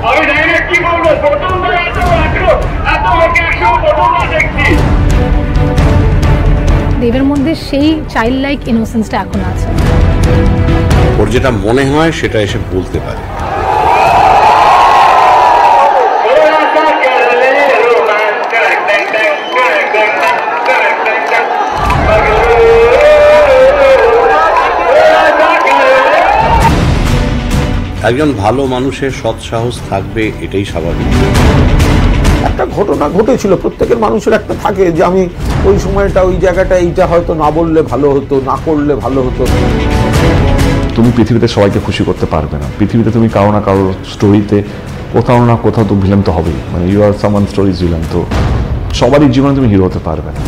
আমি জানি না কি বলবো, প্রথমবার এত লোকে একসঙ্গে প্রথমবার দেখছি। দেবের মধ্যে সেই চাইল্ড লাইক ইনোসেন্সটা এখন আছে। ওর যেটা মনে হয় সেটা এসে বলতে পারে। একজন ভালো মানুষের সৎসাহস থাকবে, এটাই স্বাভাবিক। একটা ঘটনা ঘটেছিল, প্রত্যেকের মানুষের একটা থাকে যে আমি ওই সময়টা ওই জায়গাটা এইটা হয়তো না বললে ভালো হতো, না করলে ভালো হতো। তুমি পৃথিবীতে সবাইকে খুশি করতে পারবে না। পৃথিবীতে তুমি কারো না কারো স্টোরিতে কোথাও না কোথাও তো ভিলেন তো হবেই, মানে you are someone story's villain. তো সবারই জীবনে তুমি হিরো হতে পারবে না।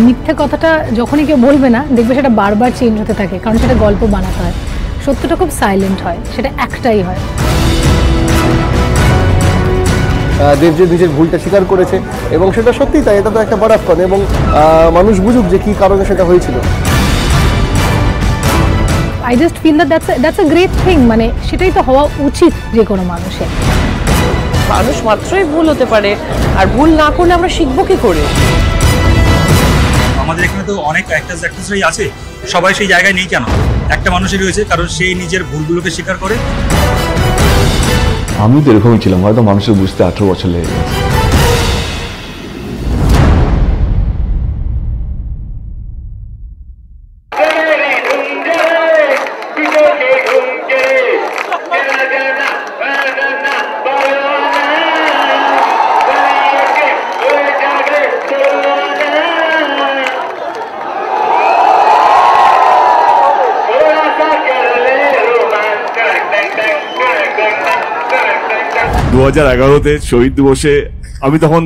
মিথ্যে কথাটা যখনই কেউ বলবে না, দেখবে সেটা বারবার চেঞ্জ হতে থাকে, কারণ সেটা গল্প বানাতে হয়। সত্যটা খুব সাইলেন্ট হয়, সেটা একটাই হয়। দেব যে নিজের ভুলটা স্বীকার করেছে এবং সেটা সত্যিই তাই, এটা তো একটা বড়াক্ষণ, এবং মানুষ বুঝুক যে কী কারণে সেটা হয়েছিল। I just feel that's a great thing, মানে সেটাই তো হওয়া উচিত যে কোনো মানুষের। মানুষ মাত্রই ভুল হতে পারে, আর ভুল না করলে আমরা শিখবো কি করে? আমাদের এখানে তো অনেক অ্যাক্ট্রেসরাই আছে, সবাই সেই জায়গায় নেই কেন? একটা মানুষই রয়েছে, কারণ সেই নিজের ভুলগুলোকে স্বীকার করে। আমি তো এরকমই ছিলাম, হয়তো মানুষের বুঝতে 18 বছর লেগে গেছে। দু 2011-তে শহীদ দিবসে আমি তখন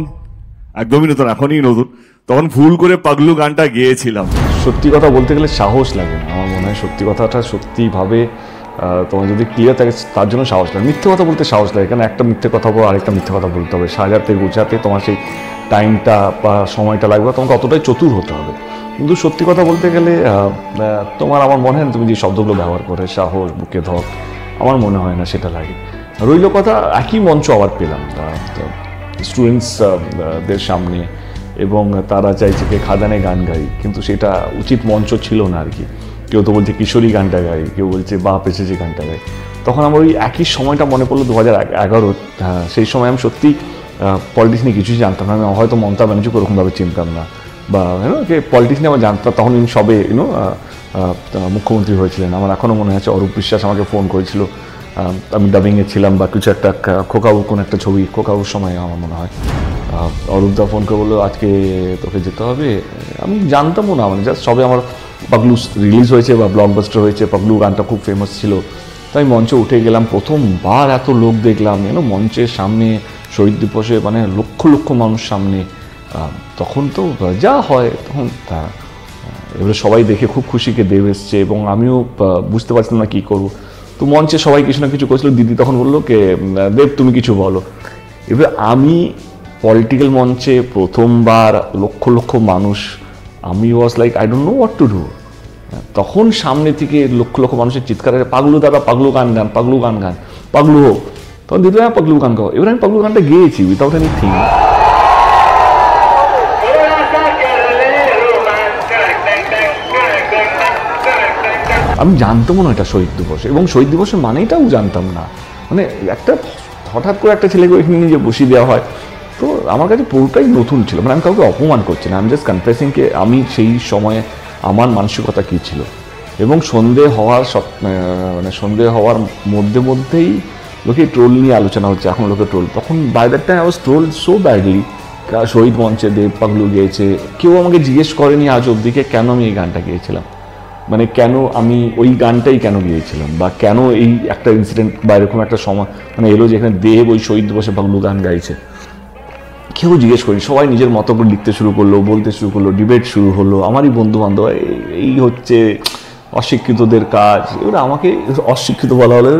একদমই নতুন, এখনই নতুন, তখন ভুল করে পাগলু গানটা গেয়েছিলাম। সত্যি কথা বলতে গেলে সাহস লাগে না, আমার মনে হয় সত্যি কথাটা সত্যিভাবে তোমার যদি ক্লিয়ার থাকে তার জন্য সাহস লাগে। মিথ্যে কথা বলতে সাহস লাগে, কারণ একটা মিথ্যে কথা বলো, আরেকটা মিথ্যে কথা বলতে হবে, সাজাতে গুছাতে তোমার সেই টাইমটা বা সময়টা লাগবে, তোমাকে অতটাই চতুর হতে হবে। কিন্তু সত্যি কথা বলতে গেলে তোমার, আমার মনে হয় না তুমি যে শব্দগুলো ব্যবহার করে সাহস, বুকে ধর, আমার মনে হয় না সেটা লাগে। রইল কথা, একই মঞ্চ আবার পেলাম স্টুডেন্টসদের সামনে, এবং তারা চাইছে যে খাদানে গান গাই, কিন্তু সেটা উচিত মঞ্চ ছিল না আর কি। কেউ তো বলছে কিশোরী গানটা গাই, কেউ বলছে বাপ এসেছে গানটা গাই। তখন আমার ওই একই সময়টা মনে পড়লো 2011। সেই সময় আমি সত্যি পলিটিক্স নিয়ে কিছুই জানতাম না। আমি হয়তো মমতা ব্যানার্জিকে ওরকমভাবে চিনতাম না, বা পলিটিক্স নিয়ে আমার জানতাম, তখন আমি সবে মুখ্যমন্ত্রী হয়েছিলেন। আমার এখনও মনে আছে অরূপ বিশ্বাস আমাকে ফোন করেছিল, আমি ডাবিংয়ে ছিলাম বা কিছু একটা, খোকাবুর কোন একটা ছবি, খোকাবুর সময় আমার মনে হয়, অরূপদা ফোন করে বললো আজকে তোকে যেতে হবে। আমি জানতামও না, মানে জাস্ট সবে আমার পাগলু রিলিজ হয়েছে বা ব্লকবাস্টার হয়েছে, পাগলু গানটা খুব ফেমাস ছিল। তো আমি মঞ্চে উঠে গেলাম, প্রথমবার এত লোক দেখলাম, মঞ্চের সামনে শহীদ দিবসে, মানে লক্ষ লক্ষ মানুষ সামনে। তখন তো যা হয় তখন এবারে সবাই দেখে খুব খুশিকে দেব এসছে, এবং আমিও বুঝতে পারছিলাম না কী করবো। তো মঞ্চে সবাই কিছু না কিছু করছিল, দিদি তখন বললো কে দেব তুমি কিছু বলো। এবার আমি পলিটিক্যাল মঞ্চে প্রথমবার লক্ষ লক্ষ মানুষ, আমি was like I don't know what to do. তখন সামনে থেকে লক্ষ লক্ষ মানুষের চিৎকার, পাগলু দাদা পাগলু গান গান, পাগলু গান গান, পাগলু হোক। তখন দিদি হ্যাঁ পাগলু গান গাও। এবার আমি পাগলু গানটা গেয়েছি উইথাউট এনি থিং। আমি জানতামও না এটা শহীদ দিবস, এবং শহীদ দিবসের মানেটাও জানতাম না। মানে একটা হঠাৎ করে একটা ছেলেকে এখানে নিজে বসিয়ে দেওয়া হয়, তো আমার কাছে পুরোটাই নতুন ছিল। মানে আমি কাউকে অপমান করছি না, আমি জাস্ট কনফেসিংকে আমি সেই সময়ে আমার মানসিকতা কী ছিল। এবং সন্ধে হওয়ার মধ্যেই লোকে ট্রোল নিয়ে আলোচনা হচ্ছে, এখন লোকে ট্রোল। তখন by that time I was troll so badly. শহীদ মঞ্চে দেব পাগলু গিয়েছে, কেউ আমাকে জিজ্ঞেস করেনি আজ অবধিকে কেন আমি এই গানটা গিয়েছিলাম, মানে কেন আমি ওই গানটাই কেন গিয়েছিলাম, বা কেন এই একটা ইনসিডেন্ট বা এরকম একটা সময় মানে এলো যেখানে দেব ওই শহীদ দিবসে পাগলু গান গাইছে। কেউ জিজ্ঞেস করি, সবাই নিজের মতো করে লিখতে শুরু করলো, বলতে শুরু করলো, ডিবেট শুরু হলো। আমারই বন্ধু বান্ধব এই হচ্ছে অশিক্ষিতদের কাজ, এবার আমাকে অশিক্ষিত বলা হলো,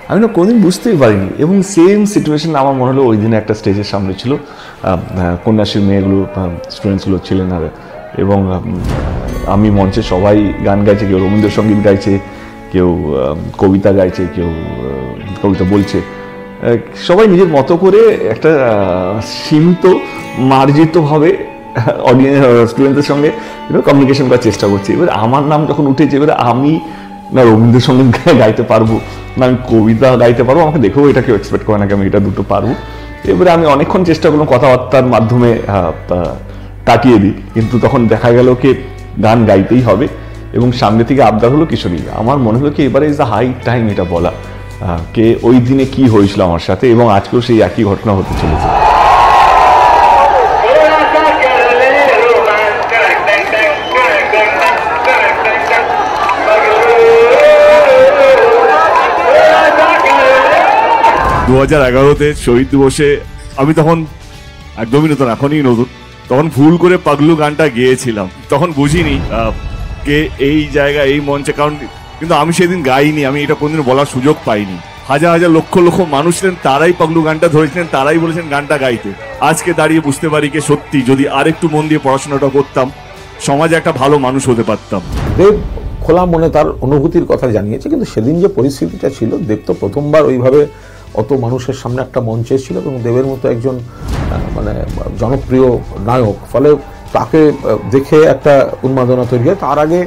আমি না কোনোদিন বুঝতেই পারিনি। এবং সেম সিচুয়েশন আমার মনে হলো ওই দিনে একটা স্টেজের সামনে ছিল, কন্যাশ্রীর মেয়েগুলো স্টুডেন্টসগুলো ছিলেন, আর এবং আমি মঞ্চে সবাই গান গাইছে, কেউ রবীন্দ্রসঙ্গীত গাইছে, কেউ কবিতা গাইছে, কেউ কবিতা বলছে, সবাই নিজের মতো করে একটা সীমিত মার্জিতভাবে অডিয়েন্স স্টুডেন্টদের সঙ্গে কমিউনিকেশন করার চেষ্টা করছি। এবার আমার নাম যখন উঠেছে, এবারে আমি না রবীন্দ্রসঙ্গীত গাইতে পারবো, না আমি কবিতা গাইতে পারবো, আমাকে দেখেও এটা কেউ এক্সপেক্ট করে না কি আমি এটা দুটো পারবো। এবারে আমি অনেকক্ষণ চেষ্টা করলাম কথাবার্তার মাধ্যমে কাটিয়ে দিই, কিন্তু তখন দেখা গেল কি গান গাইতেই হবে এবং সামনে থেকে আবদার হলো কিশোরী। আমার মনে হলো কি এবারে ইজ দ্য হাই টাইম এটা বলা, কে ওই দিনে কি হয়েছিল আমার সাথে, এবং আজকেও সেই একই ঘটনা হতে চলেছে। দু 2011-তে শহীদ দিবসে আমি তখন একদমই নতুন, এখনই নতুন, তখন ভুল করে পাগলু গানটা গেয়েছিলাম। তখন বুঝিনি কে এই জায়গা এই মঞ্চে, কারণ কিন্তু আমি সেদিন গাইনি, আমি এটা কোনদিন বলার সুযোগ পাইনি। হাজার হাজার লক্ষ লক্ষ মানুষ ছিলেন, তারাই পাগলু গানটা ধরেছিলেন, তারাই বলেছেন গানটা গাইতে। আজকে দাঁড়িয়ে বুঝতে পারি যে সত্যি যদি আরেকটু মন দিয়ে পড়াশোনাটা করতাম, সমাজে একটা ভালো মানুষ হতে পারতাম। দেব খোলা মনে তার অনুভূতির কথা জানিয়েছে, কিন্তু সেদিন যে পরিস্থিতিটা ছিল, দেব তো প্রথমবার ওইভাবে অত মানুষের সামনে একটা মঞ্চে ছিল এবং দেবের মতো একজন মানে জনপ্রিয় নায়ক, ফলে তাকে দেখে একটা উন্মাদনা তৈরি হয়। তার আগে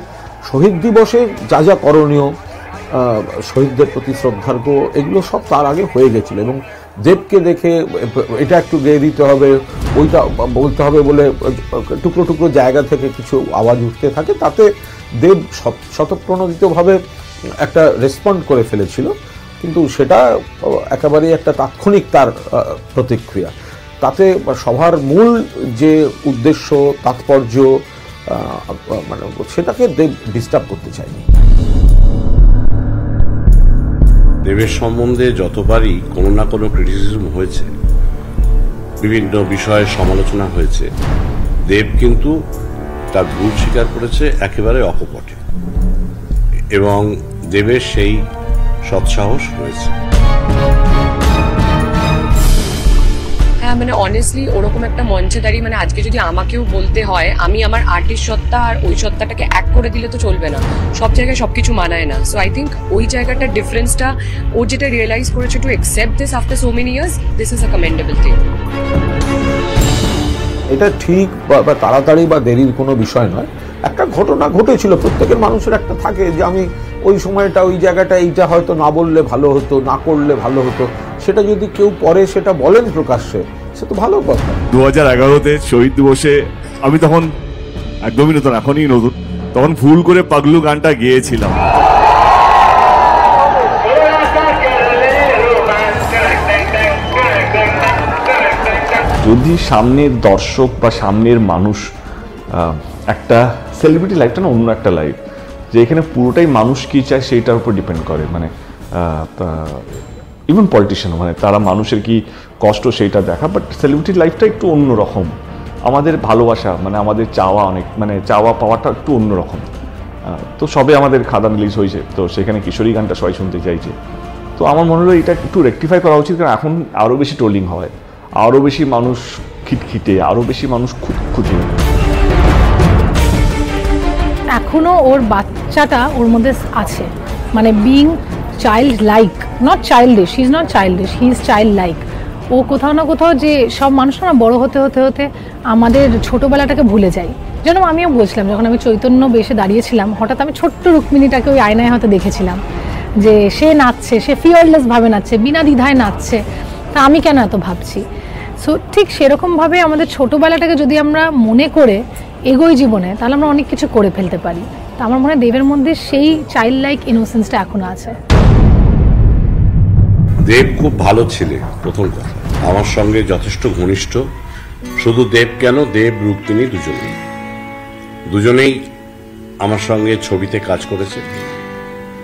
শহীদ দিবসে যা যা করণীয়, শহীদদের প্রতি শ্রদ্ধার্ঘ, এগুলো সব তার আগে হয়ে গেছিল এবং দেবকে দেখে এটা একটু গেয়ে দিতে হবে, ওইটা বলতে হবে বলে টুকরো টুকরো জায়গা থেকে কিছু আওয়াজ উঠতে থাকে, তাতে দেব স্বতঃপ্রণোদিতভাবে একটা রেসপন্ড করে ফেলেছিল, কিন্তু সেটা একেবারেই একটা তাৎক্ষণিক তার প্রতিক্রিয়া। তাতে সভার মূল যে উদ্দেশ্য, তাৎপর্য, মানে সেটাকে দেব ডিস্টার্ব করতে চায়নি। দেবের সম্বন্ধে যতবারই কোনো না কোনো ক্রিটিসিজম হয়েছে, বিভিন্ন বিষয়ে সমালোচনা হয়েছে, দেব কিন্তু তার ভুল স্বীকার করেছে একেবারে অকপটে, এবং দেবের সেই সৎসাহস রয়েছে। হ্যাঁ, মানে অনেস্টলি ওরকম একটা মঞ্চে দাঁড়িয়ে, মানে আজকে যদি আমাকেও বলতে হয় আমি আমার আর্টিস্ট সত্তা আর ওই সত্তাটাকে এক করে দিলে তো চলবে না, সব জায়গায় সবকিছু মানায় না। সো আই থিঙ্ক ওই জায়গাটার ডিফারেন্সটা ও যেটা রিয়েলাইজ করেছে, to accept this after so many years, this is a commendable thing. এটা ঠিক বা তাড়াতাড়ি বা দেরির কোনো বিষয় নয়, একটা ঘটনা ঘটেছিল। প্রত্যেকের মানুষের একটা থাকে যে আমি ওই সময়টা ওই জায়গাটা এইটা হয়তো না বললে ভালো হতো, না করলে ভালো হতো, সেটা যদি কেউ পরে সেটা বলেন প্রকাশ্যে, সে তো ভালো কথা। 2011-তে শহীদ দিবসে আমি তখন একদমই নতুন, এখনই নতুন, তখন ভুল করে পাগলু গানটা গেয়েছিলাম। যদি সামনের দর্শক বা সামনের মানুষ একটা সেলিব্রিটি লাইফটা না অন্য একটা লাইফ, যে এখানে পুরোটাই মানুষ কী চায় সেইটার উপর ডিপেন্ড করে, মানে ইভেন পলিটিশিয়ান, মানে তারা মানুষের কি কষ্ট সেইটা দেখা, বাট সেলিব্রিটি লাইফটা একটু অন্যরকম। আমাদের ভালোবাসা মানে আমাদের চাওয়া অনেক, মানে চাওয়া পাওয়াটা একটু অন্যরকম। তো সবে আমাদের খাদান রিলিজ হয়েছে, তো সেখানে কিশোরী গানটা সবাই শুনতে চাইছে। তো আমার মনে হলো এটা একটু রেকটিফাই করা উচিত, কারণ এখন আরও বেশি ট্রোলিং হয়, আরও বেশি মানুষ খিটখিটে, আরও বেশি মানুষ খুঁতখুঁতে। এখনো ওর বাচ্চাটা ওর মধ্যে আছে, মানে being child like, not childish, he is not childish, he is child like. ও কোথাও না কোথাও, যে সব মানুষরা না বড় হতে হতে হতে আমাদের ছোটোবেলাটাকে ভুলে যাই। যেন আমিও বলছিলাম, যখন আমি চৈতন্য বেশে দাঁড়িয়েছিলাম, হঠাৎ আমি ছোট্ট রুক্মিণীটাকে ওই আয়নায় হয়তো দেখেছিলাম, যে সে নাচছে, সে ফিয়ারলেসভাবে নাচছে, বিনা দ্বিধায় নাচছে, তা আমি কেন এত ভাবছি। সো ঠিক সেরকমভাবে আমাদের ছোটোবেলাটাকে যদি আমরা মনে করে এগোই জীবনে, তাহলে আমরা অনেক কিছু করে ফেলতে পারি। তা আমার মনে হয় দেবের মধ্যে সেই চাইল্ড লাইক ইনোসেন্সটা এখনো আছে। দেব খুব ভালো ছেলে, প্রথম কথা, আমার সঙ্গে যথেষ্ট ঘনিষ্ঠ। শুধু দেব কেন, দেব রুক্মিণী দুজনেই আমার সঙ্গে ছবিতে কাজ করেছে।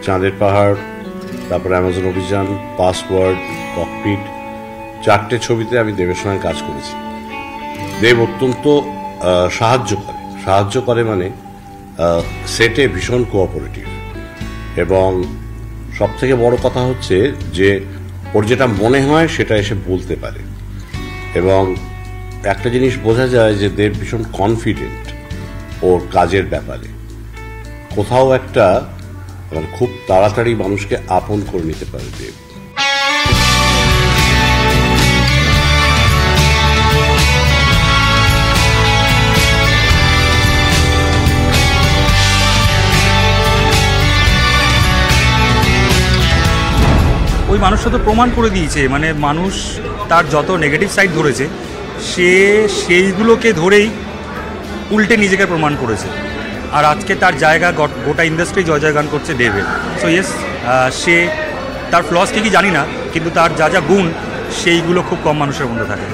চাঁদের পাহাড়, তারপরে অ্যামাজন অভিযান, পাসওয়ার্ড, ককপিট, 4টে ছবিতে আমি দেবের সঙ্গে কাজ করেছি। দেব অত্যন্ত সাহায্য করে মানে সেটে ভীষণ কোঅপারেটিভ, এবং সব থেকে বড় কথা হচ্ছে যে ওর যেটা মনে হয় সেটা এসে বলতে পারে, এবং একটা জিনিস বোঝা যায় যে দেব ভীষণ কনফিডেন্ট ওর কাজের ব্যাপারে। কোথাও একটা খুব তাড়াতাড়ি মানুষকে আপন করে নিতে পারে দেব। ওই মানুষটা তো প্রমাণ করে দিয়েছে, মানে মানুষ তার যত নেগেটিভ সাইড ধরেছে সে সেইগুলোকে ধরেই উল্টে নিজেকে প্রমাণ করেছে। আর আজকে তার জায়গা গোটা ইন্ডাস্ট্রি জয় জয়গান করছে দেবের। সো ইয়েস, সে তার ফ্লস কি জানি না, কিন্তু তার যা যা গুণ সেইগুলো খুব কম মানুষের মধ্যে থাকে।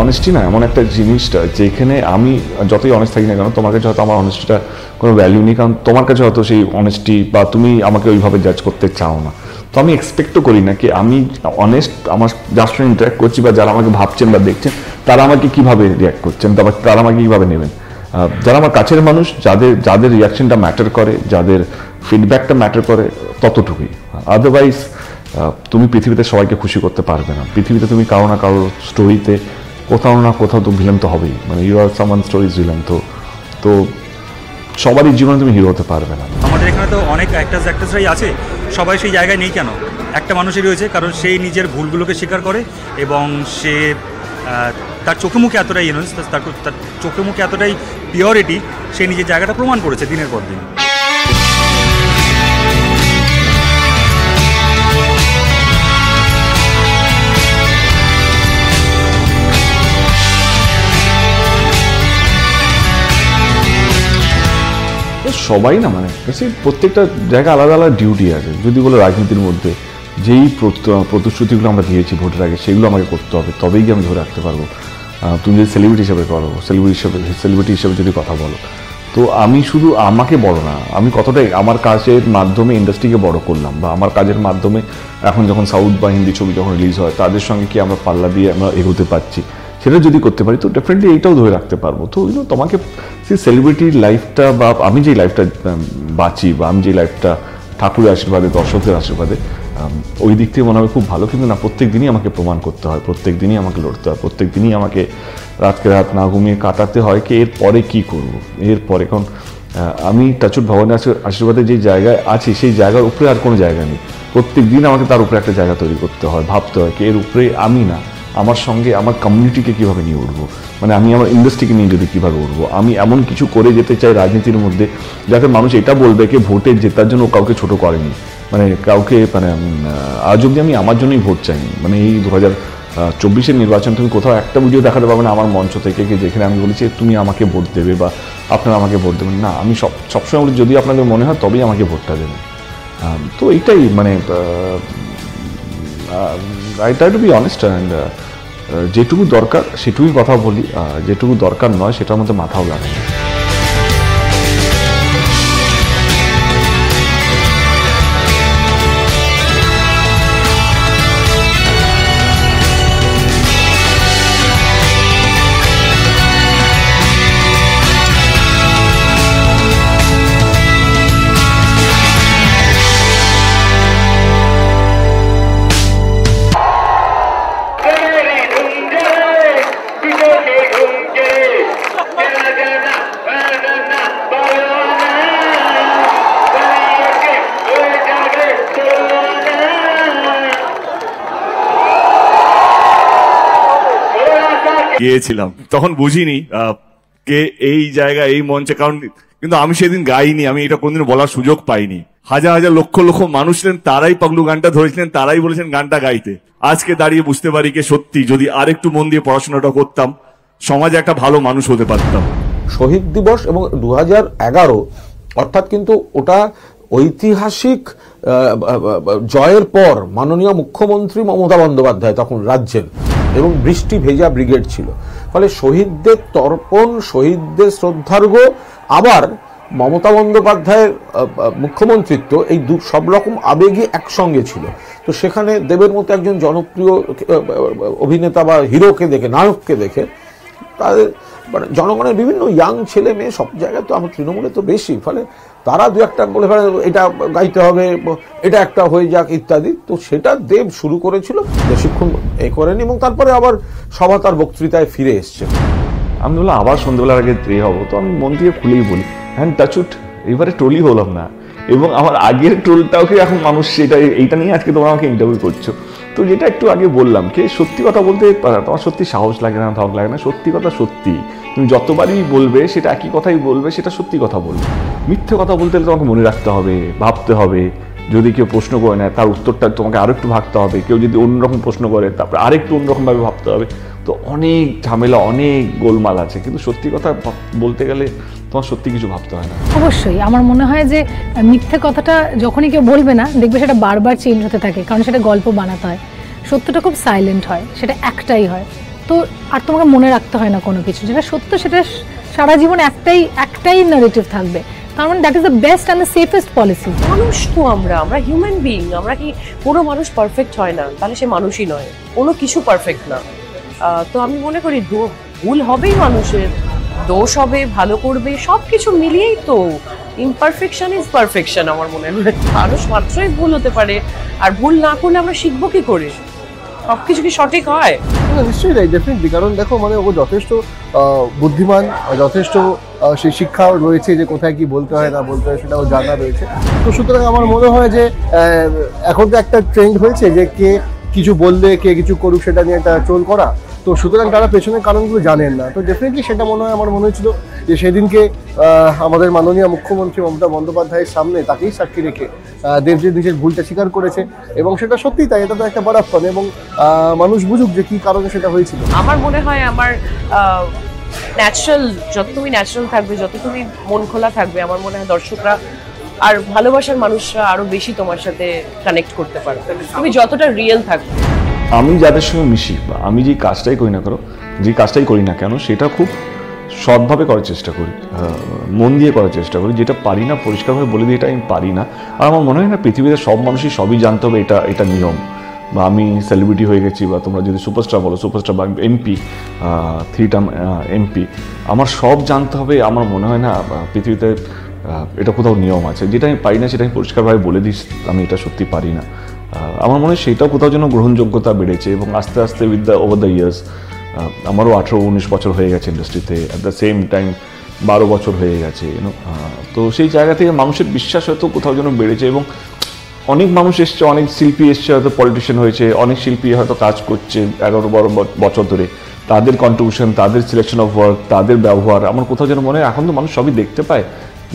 অনেস্টি না এমন একটা জিনিসটা যেখানে আমি যতই অনেস্ট থাকি না কেন, তোমার কাছে হয়তো আমার অনেস্টিটা কোনো ভ্যালিউ নেই, কারণ তোমার কাছে হয়তো সেই অনেস্টি বা তুমি আমাকে ওইভাবে জাজ করতে চাও না। তো আমি এক্সপেক্টও করি না কি আমি অনেস্ট, আমার যার সঙ্গে ইন্টারাক্ট করছি বা যারা আমাকে ভাবছেন বা দেখছেন তারা আমাকে কীভাবে রিয়াক্ট করছেন, তারা আমাকে কীভাবে নেবেন। যারা আমার কাছের মানুষ, যাদের রিয়াকশনটা ম্যাটার করে, যাদের ফিডব্যাকটা ম্যাটার করে, ততটুকুই। আদারওয়াইজ তুমি পৃথিবীতে সবাইকে খুশি করতে পারবে না। পৃথিবীতে তুমি কারো না কারো স্টোরিতে কোথাও না কোথাও তো ভিলেন তো হবেই, মানে you are someone story's villain. তো সবারই জীবনে তুমি হিরো হতে পারবে না। আমাদের এখানে তো অনেক অ্যাক্ট্রেসরাই আছে, সবাই সেই জায়গায় নেই কেন? একটা মানুষই রয়েছে, কারণ সেই নিজের ভুলগুলোকে স্বীকার করে এবং সে তার চোখে মুখে এতটাই ইনোসেন্স, তার চোখে মুখে এতটাই পিওরিটি, সে নিজের জায়গাটা প্রমাণ করেছে দিনের পর দিন। সবাই না, মানে প্রত্যেকটা জায়গায় আলাদা আলাদা ডিউটি আছে। যদি বলো রাজনীতির মধ্যে যেই প্রতিশ্রুতিগুলো আমরা দিয়েছি ভোটের আগে সেগুলো আমাকে করতে হবে, তবেই গিয়ে আমি ধরে রাখতে পারবো। তুমি যদি সেলিব্রিটি হিসেবে করো, সেলিব্রিটি হিসেবে যদি কথা বলো, তো আমি শুধু আমাকে বড় না, আমি কতটাই আমার কাজের মাধ্যমে ইন্ডাস্ট্রিকে বড় করলাম, বা আমার কাজের মাধ্যমে এখন যখন সাউথ বা হিন্দি ছবি যখন রিলিজ হয় তাদের সঙ্গে কি আমরা পাল্লা দিয়ে আমরা এগোতে পারছি, সেটা যদি করতে পারি তো ডেফিনেটলি এইটাও ধরে রাখতে পারবো। তো তোমাকে সেই সেলিব্রিটির লাইফটা বা আমি যেই লাইফটা বাঁচি বা আমি যেই লাইফটা ঠাকুরের আশীর্বাদে, দর্শকদের আশীর্বাদে, ওই দিক থেকে মনে হবে খুব ভালো। কিন্তু না, প্রত্যেক দিনই আমাকে প্রমাণ করতে হয়, প্রত্যেক দিনই আমাকে লড়তে হয়, প্রত্যেক দিনই আমাকে রাতকে রাত না ঘুমিয়ে কাটাতে হয় কি এরপরে কী করবো, এরপরে। কারণ আমি টাচুট ভগবানের আশীর্বাদে যে জায়গায় আছি সেই জায়গার উপরে আর কোনো জায়গা নেই। প্রত্যেক দিন আমাকে তার উপরে একটা জায়গা তৈরি করতে হয়, ভাবতে হয় কি এর উপরে আমি না, আমার সঙ্গে আমার কমিউনিটিকে কীভাবে নিয়ে উঠবো, মানে আমি আমার ইন্ডাস্ট্রিকে নিয়ে যদি কীভাবে উঠবো। আমি এমন কিছু করে যেতে চাই রাজনীতির মধ্যে যাতে মানুষ এটা বলবে কি ভোটে জেতার জন্য কাউকে ছোট করেনি, মানে কাউকে, মানে আজ অব্দি আমি আমার জন্যই ভোট চাইনি। মানে এই 2024 নির্বাচন তুমি কোথাও একটা ভিডিও দেখাতে পারবে না আমার মঞ্চ থেকে যেখানে আমি বলেছি তুমি আমাকে ভোট দেবে বা আপনারা আমাকে ভোট দেবেন না। আমি সবসময় বলি যদি আপনাদের মনে হয় তবেই আমাকে ভোটটা দেবেন। তো এইটাই, মানে I try to be honest and যেটুকু দরকার সেটুকুই কথা বলি, যেটুকু দরকার নয় সেটার মধ্যে মাথাও লাগে না। গিয়েছিলাম তখন বুঝিনি কে এই জায়গা এই মঞ্চে, কারণ কিন্তু আমি সেদিন গাইনি, আমি এটা কোনদিন বলার সুযোগ পাইনি। হাজার হাজার লক্ষ লক্ষ মানুষ ছিলেন, তারাই পাগলু গানটা ধরেছিলেন, তারাই বলেছেন গানটা গাইতে। আজকে দাঁড়িয়ে বুঝতে পারি কে সত্যি যদি আরেকটু মন দিয়ে পড়াশোনাটা করতাম সমাজে একটা ভালো মানুষ হতে পারতাম। শহীদ দিবস এবং 2011 অর্থাৎ কিন্তু ওটা ঐতিহাসিক জয়ের পর মাননীয় মুখ্যমন্ত্রী মমতা বন্দ্যোপাধ্যায় তখন রাজ্যের, এবং বৃষ্টি ভেজা ব্রিগেড ছিল, ফলে শহীদদের তর্পণ, শহীদদের শ্রদ্ধার্ঘ, আবার মমতা বন্দ্যোপাধ্যায়ের মুখ্যমন্ত্রিত্ব, এই সব রকম আবেগই একসঙ্গে ছিল। তো সেখানে দেবের মতো একজন জনপ্রিয় অভিনেতা বা হিরোকে দেখে, নায়ককে দেখে তাদের মানে জনগণের বিভিন্ন ইয়াং ছেলে মেয়ে সব জায়গায় তো আমার তৃণমূলে তো বেশি, ফলে তারা দু একটা বলে ফেলে এটা গাইতে হবে, এটা একটা হয়ে যাক ইত্যাদি। তো সেটা দেব শুরু করেছিল, বেশিক্ষণ করেনি, এবং তারপরে আবার সভা তার বক্তৃতায় ফিরে এসছে। আমি বললাম আবার সন্ধ্যেবেলার আগে হবো, তো আমি মন দিয়ে খুলেই বলি হ্যাঁ টাচুট এবারে ট্রোলই হলাম না, এবং আমার আগের ট্রোলটাকে এখন মানুষ সেটা এইটা নিয়ে আজকে তোমরা আমাকে ইন্টারভিউ করছো। তো যেটা একটু আগে বললাম কি সত্যি কথা বলতে তোমার সত্যি সাহস লাগে না, ধক লাগে না, সত্যি কথা সত্যি। তুমি যতবারই বলবে সেটা একই কথাই বলবে, সেটা সত্যি কথা বলবে। মিথ্যে কথা বলতে হলে তোমাকে মনে রাখতে হবে, ভাবতে হবে, যদি কেউ প্রশ্ন করে নেয় তার উত্তরটা তোমাকে আরও একটু ভাবতে হবে, কেউ যদি অন্যরকম প্রশ্ন করে তারপরে আরেকটু অন্যরকমভাবে ভাবতে হবে। তো অনেক ঝামেলা, অনেক গোলমাল আছে, কিন্তু সত্যি কথা বলতে গেলে তোমার সত্যি কিছু ভাবতে হয় না। অবশ্যই আমার মনে হয় যে মিথ্যে কথাটা যখনই কেউ বলবে না, দেখবে সেটা বারবার চেঞ্জ হতে থাকে, কারণ সেটা গল্প বানাতে হয়। সত্যটা খুব সাইলেন্ট হয়, সেটা একটাই হয়, তো আর তোমাকে মনে রাখতে হয় না কোনো কিছু। যেটা সত্য সেটা সারা জীবন একটাই নারেটিভ থাকবে। তার মানে that is the best and the safest policy. মানুষ তো আমরা হিউম্যান বিইং, আমরা কি কোনো মানুষ পারফেক্ট হয় না? তাহলে সে মানুষই নয়, কোনো কিছু পারফেক্ট না। তো আমি মনে করি ভুল হবেই মানুষের, দোষ হবে, ভালো করবে, সব কিছু মিলিয়েই তো ইমপারফেকশন ইজ পারফেকশন। আমার মনে হয় মানুষ মাত্রই ভুল হতে পারে, আর ভুল না করলে আমরা শিখবো কি করে? সব কিছু কি সঠিক হয়? নিশ্চয়ই তাই, ডেফিনেটলি। কারণ দেখো, মানে ও যথেষ্ট বুদ্ধিমান, যথেষ্ট সেই শিক্ষা রয়েছে যে কোথায় কি বলতে হয় না বলতে হয় সেটাও জানা রয়েছে। তো সুতরাং আমার মনে হয় যে এখন তো একটা ট্রেন্ড হয়েছে যে কে কিছু বললে কে কিছু করুক সেটা নিয়ে একটা ট্রোল করা। তো সুতরাং তারা পেছনের কারণগুলো জানেন না। তো ডেফিনেটলি সেটা মনে হয়, আমার মনে হয়েছিল যে সেদিনকে আমাদের মাননীয় মুখ্যমন্ত্রী মমতা বন্দ্যোপাধ্যায়ের সামনে তাকেই সাক্ষী রেখে দেবজিৎ নিজের ভুলটা স্বীকার করেছে, এবং সেটা সত্যিই তাই। এটা তো একটা বড়াপ্পন, এবং মানুষ বুঝুক যে কী কারণে সেটা হয়েছিল। আমার মনে হয় আমার ন্যাচারাল, যত তুমি ন্যাচারাল থাকবে, যত তুমি মন খোলা থাকবে, আমার মনে হয় দর্শকরা আর ভালোবাসার মানুষরা আরো বেশি তোমার সাথে কানেক্ট করতে পারবে, তুমি যতটা রিয়েল থাকবে। আমি যাদের সঙ্গে মিশি বা আমি যে কাজটাই করি না কেন সেটা খুব সৎভাবে করার চেষ্টা করি, মন দিয়ে করার চেষ্টা করি। যেটা পারি না পরিষ্কারভাবে বলে দিই এটা আমি পারি না। আর আমার মনে হয় না পৃথিবীতে সব মানুষই সবই জানতে হবে এটা নিয়ম। বা আমি সেলিব্রিটি হয়ে গেছি, বা তোমরা যদি সুপারস্টার বলো, সুপারস্টার বা এমপি, 3 টার্ম এমপি, আমার সব জানতে হবে। আমার মনে হয় না পৃথিবীতে এটা কোথাও নিয়ম আছে। যেটা আমি পারি না সেটা আমি পরিষ্কারভাবে বলে দিই আমি এটা সত্যি পারি না। আমার মনে হয় সেটাও কোথাও যেন গ্রহণযোগ্যতা বেড়েছে, এবং আস্তে আস্তে ওভার দ্য ইয়ার্স, আমারও 18-19 বছর হয়ে গেছে ইন্ডাস্ট্রিতে, অ্যাট দ্য সেম টাইম 12 বছর হয়ে গেছে। তো সেই জায়গা থেকে মানুষের বিশ্বাস হয়তো কোথাও যেন বেড়েছে, এবং অনেক মানুষ এসছে, অনেক শিল্পী এসছে, হয়তো পলিটিশিয়ান হয়েছে, অনেক শিল্পী হয়তো কাজ করছে 11-12 বছর ধরে। তাদের কন্ট্রিবিউশন, তাদের সিলেকশন অফ ওয়ার্ক, তাদের ব্যবহার আমার কোথাও যেন মনে হয় এখন তো মানুষ সবই দেখতে পায়,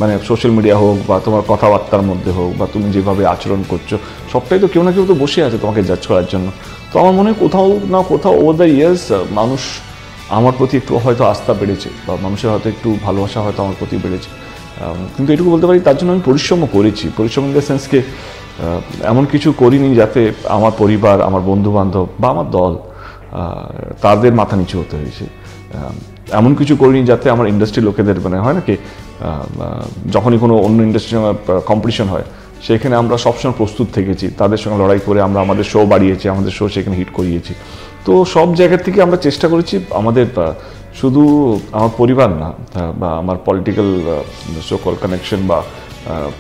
মানে সোশ্যাল মিডিয়া হোক বা তোমার কথাবার্তার মধ্যে হোক বা তুমি যেভাবে আচরণ করছো, সবটাই তো কেউ না কেউ তো বসে আছে তোমাকে জাজ করার জন্য। তো আমার মনে হয় কোথাও না কোথাও ওভার দ্য ইয়ার্স মানুষ আমার প্রতি একটু হয়তো আস্থা বেড়েছে, বা মানুষের হয়তো একটু ভালোবাসা হয়তো আমার প্রতি বেড়েছে। কিন্তু এটুকু বলতে পারি তার জন্য আমি পরিশ্রমও করেছি। পরিশ্রম ইন দ্য সেন্সকে এমন কিছু করিনি যাতে আমার পরিবার, আমার বন্ধুবান্ধব বা আমার দল তাদের মাথা নিচু হতে হয়েছে। এমন কিছু করিনি যাতে আমার ইন্ডাস্ট্রির লোকেদের, মানে হয় নাকি যখনই কোনো অন্য ইন্ডাস্ট্রির কম্পিটিশন হয় সেখানে আমরা সবসময় প্রস্তুত থেকেছি, তাদের সঙ্গে লড়াই করে আমরা আমাদের শো বাড়িয়েছি, আমাদের শো সেখানে হিট করিয়েছি। তো সব জায়গা থেকে আমরা চেষ্টা করেছি আমাদের শুধু আমার পরিবার না বা আমার পলিটিক্যাল সোকল কানেকশন বা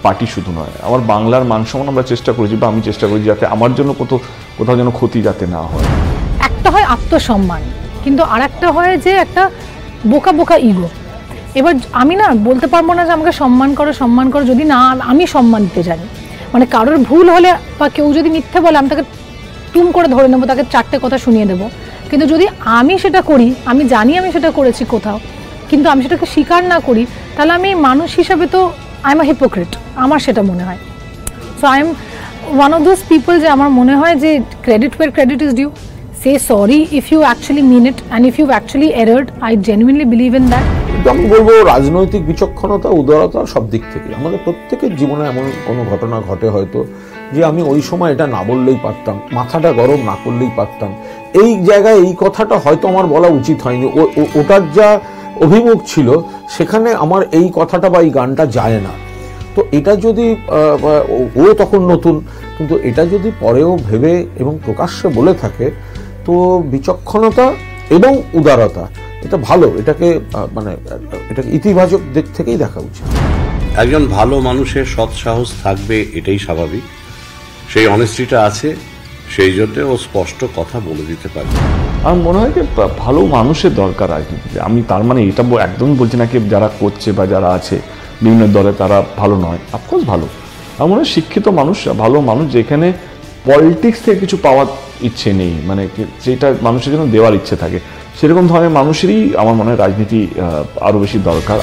পার্টি শুধু নয়, আমার বাংলার মান সম্মান আমরা চেষ্টা করেছি, বা আমি চেষ্টা করি যাতে আমার জন্য কোথাও যেন ক্ষতি যাতে না হয়। একটা হয় আত্মসম্মান, কিন্তু আর একটা হয় যে একটা বোকা ইগো। এবার আমি না বলতে পারবো না যে আমাকে সম্মান করো যদি না আমি সম্মান দিতে জানি। মানে কারোর ভুল হলে বা কেউ যদি মিথ্যে বলে আমি তাকে টুম করে ধরে নেবো, তাকে 4টে কথা শুনিয়ে দেবো। কিন্তু যদি আমি সেটা করি, আমি জানি আমি সেটা করেছি কোথাও, কিন্তু আমি সেটাকে স্বীকার না করি, তাহলে আমি মানুষ হিসাবে তো আই এম আ হিপোক্রেট, আমার সেটা মনে হয়। So I am one of those people যে আমার মনে হয় যে credit where credit is due. Say sorry if you actually mean it, and if you've actually erred, I genuinely believe in that. আমি বলবো রাজনৈতিক বিচক্ষণতা, উদারতা সব দিক থেকে আমাদের প্রত্যেকের জীবনে এমন কোনো ঘটনা ঘটে হয়তো যে আমি ওই সময় এটা না বললেই পারতাম, মাথাটা গরম না করলেই পারতাম, এই জায়গায় এই কথাটা হয়তো আমার বলা উচিত হয়নি, ওটার যা অভিমুখ ছিল সেখানে আমার এই কথাটা বা এই গানটা যায় না। তো এটা যদি ও তখন নতুন, কিন্তু এটা যদি পরেও ভেবে এবং প্রকাশ্যে বলে থাকে, তো বিচক্ষণতা এবং উদারতা এটা ভালো, এটাকে ইতিবাচক দিক থেকেই দেখা উচিত। একজন ভালো মানুষের সৎ সাহস থাকবে, এটাই স্বাভাবিক। সেই অনেস্টিটা আছে, সেই জন্য ও স্পষ্ট কথা বলে দিতে পারে। আমার মনে হয় যে ভালো মানুষের দরকার রাজনীতিতে। আমি তার মানে এটা একদমই বলছি না কি যারা করছে বা যারা আছে বিভিন্ন দলে তারা ভালো নয়, অফকোর্স ভালো। আমার মনে হয় শিক্ষিত মানুষ, ভালো মানুষ, যেখানে পলিটিক্স থেকে কিছু পাওয়ার ইচ্ছে নেই, মানে যেটা মানুষের জন্য দেওয়ার ইচ্ছে থাকে, সেরকম ধরনের মানুষেরই আমার মনে হয় রাজনীতি আরও বেশি দরকার।